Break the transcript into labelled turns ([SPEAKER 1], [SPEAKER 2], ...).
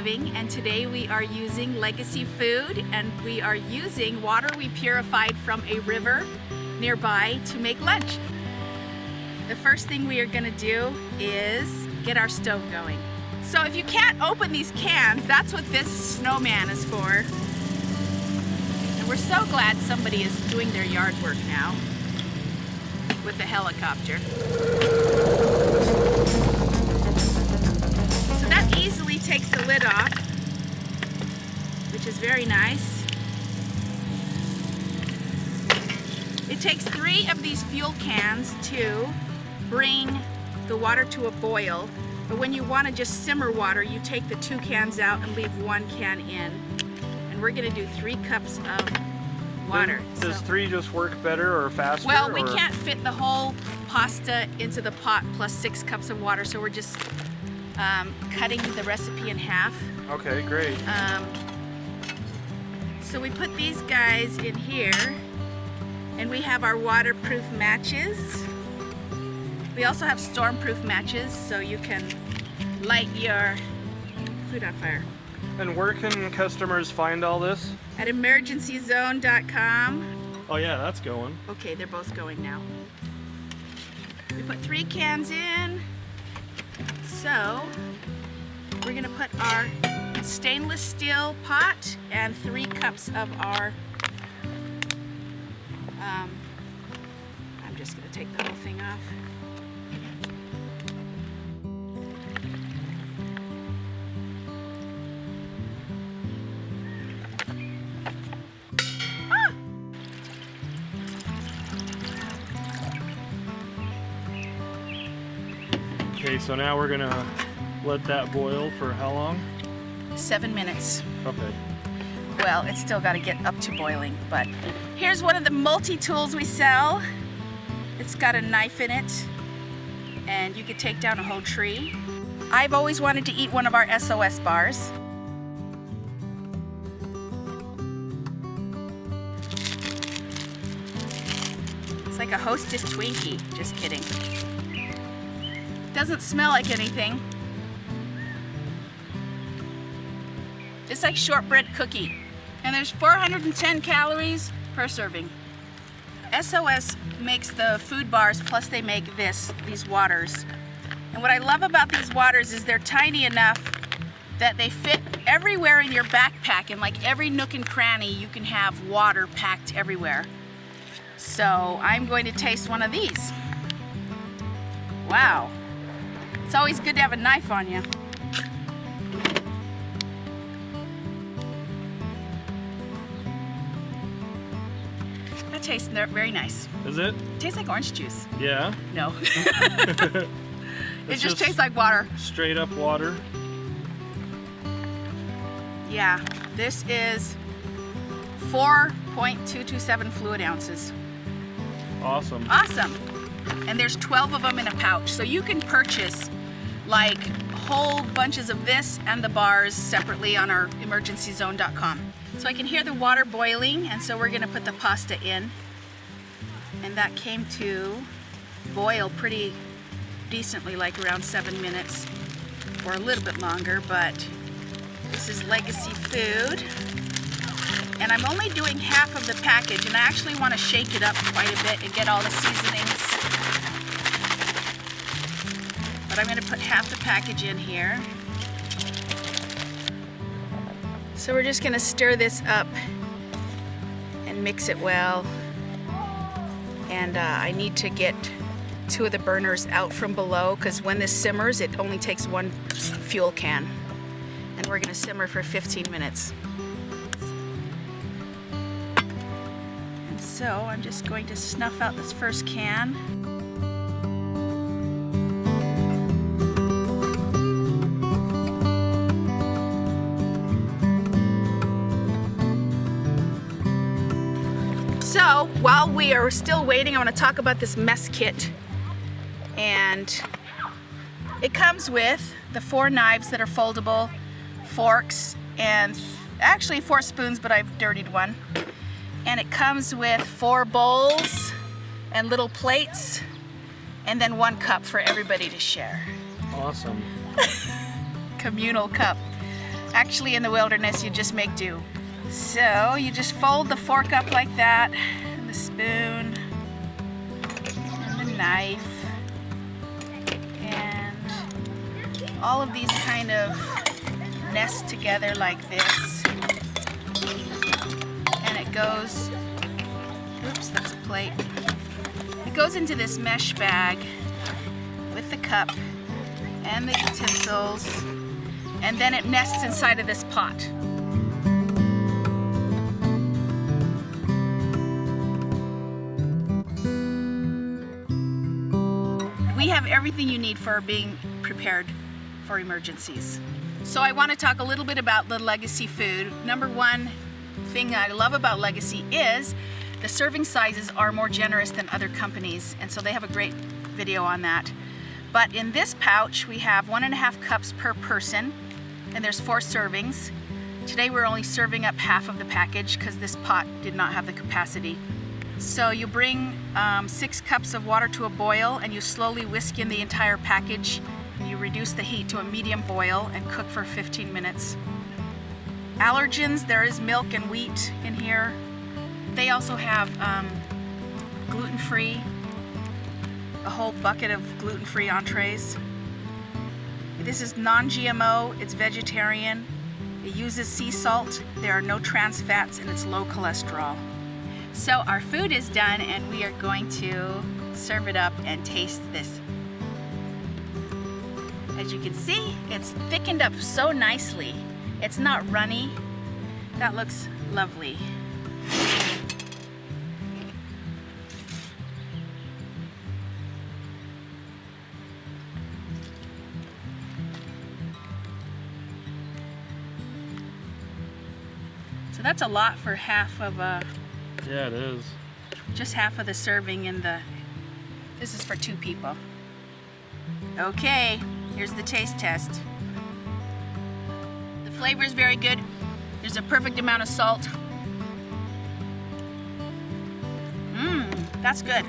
[SPEAKER 1] Living, and today we are using Legacy Food, and we are using water we purified from a river nearby to make lunch. The first thing we are going to do is get our stove going. So if you can't open these cans, that's what this snowman is for. And we're so glad somebody is doing their yard work now with the helicopter. So that easily takes the lid off, which is very nice. It takes 3 of these fuel cans to bring the water to a boil, but when you want to just simmer water, you take the 2 cans out and leave 1 can in. And we're going to do 3 cups of water.
[SPEAKER 2] Does 3 just work better or faster?
[SPEAKER 1] Well, we can't fit the whole pasta into the pot plus 6 cups of water, so we're just cutting the recipe in half.
[SPEAKER 2] Okay, great.
[SPEAKER 1] So we put these guys in here, and we have our waterproof matches. We also have stormproof matches, so you can light your food on fire.
[SPEAKER 2] And where can customers find all this?
[SPEAKER 1] At emergencyzone.com.
[SPEAKER 2] Oh yeah, that's going.
[SPEAKER 1] Okay, they're both going now. We put 3 cans in. So we're gonna put our stainless steel pot and 3 cups of our, I'm just gonna take the whole thing off.
[SPEAKER 2] Okay, so now we're gonna let that boil for how long?
[SPEAKER 1] 7 minutes.
[SPEAKER 2] Okay.
[SPEAKER 1] Well, it's still got to get up to boiling, but here's one of the multi-tools we sell. It's got a knife in it, and you could take down a whole tree. I've always wanted to eat one of our SOS bars. It's like a Hostess Twinkie, just kidding. Doesn't smell like anything. It's like shortbread cookie. And there's 410 calories per serving. SOS makes the food bars, plus they make these waters. And what I love about these waters is they're tiny enough that they fit everywhere in your backpack. In like every nook and cranny, you can have water packed everywhere. So I'm going to taste one of these. Wow. It's always good to have a knife on you. That tastes very nice.
[SPEAKER 2] Is it?
[SPEAKER 1] It tastes like orange juice.
[SPEAKER 2] Yeah?
[SPEAKER 1] No. It just tastes like water.
[SPEAKER 2] Straight up water.
[SPEAKER 1] Yeah, this is 4.227 fluid ounces.
[SPEAKER 2] Awesome.
[SPEAKER 1] Awesome. And there's 12 of them in a pouch, so you can purchase like whole bunches of this and the bars separately on our emergencyzone.com. So I can hear the water boiling, and so we're gonna put the pasta in. And that came to boil pretty decently, like around 7 minutes, or a little bit longer, but this is Legacy Food. And I'm only doing half of the package, and I actually want to shake it up quite a bit and get all the seasonings. But I'm going to put half the package in here. So we're just going to stir this up and mix it well. And I need to get 2 of the burners out from below, because when this simmers, it only takes 1 fuel can. And we're going to simmer for 15 minutes. And so I'm just going to snuff out this first can. So while we are still waiting, I want to talk about this mess kit. And it comes with the 4 knives that are foldable, forks, and actually 4 spoons, but I've dirtied one. And it comes with 4 bowls and little plates, and then 1 cup for everybody to share.
[SPEAKER 2] Awesome.
[SPEAKER 1] Communal cup. Actually, in the wilderness, you just make do. So you just fold the fork up like that, and the spoon, and the knife, and all of these kind of nest together like this. And it goes, oops, that's a plate. It goes into this mesh bag with the cup and the utensils, and then it nests inside of this pot. We have everything you need for being prepared for emergencies. So I want to talk a little bit about the Legacy food. Number one thing I love about Legacy is the serving sizes are more generous than other companies, and so they have a great video on that. But in this pouch we have 1.5 cups per person, and there's 4 servings. Today we're only serving up half of the package because this pot did not have the capacity. So you bring 6 cups of water to a boil, and you slowly whisk in the entire package, and you reduce the heat to a medium boil and cook for 15 minutes. Allergens, there is milk and wheat in here. They also have gluten-free, a whole bucket of gluten-free entrees. This is non-GMO, it's vegetarian. It uses sea salt, there are no trans fats, and it's low cholesterol. So our food is done, and we are going to serve it up and taste this. As you can see, it's thickened up so nicely. It's not runny. That looks lovely. So that's a lot for half of a...
[SPEAKER 2] Yeah, it is.
[SPEAKER 1] Just half of the serving in the... This is for 2 people. Okay, here's the taste test. The flavor is very good. There's a perfect amount of salt. That's good.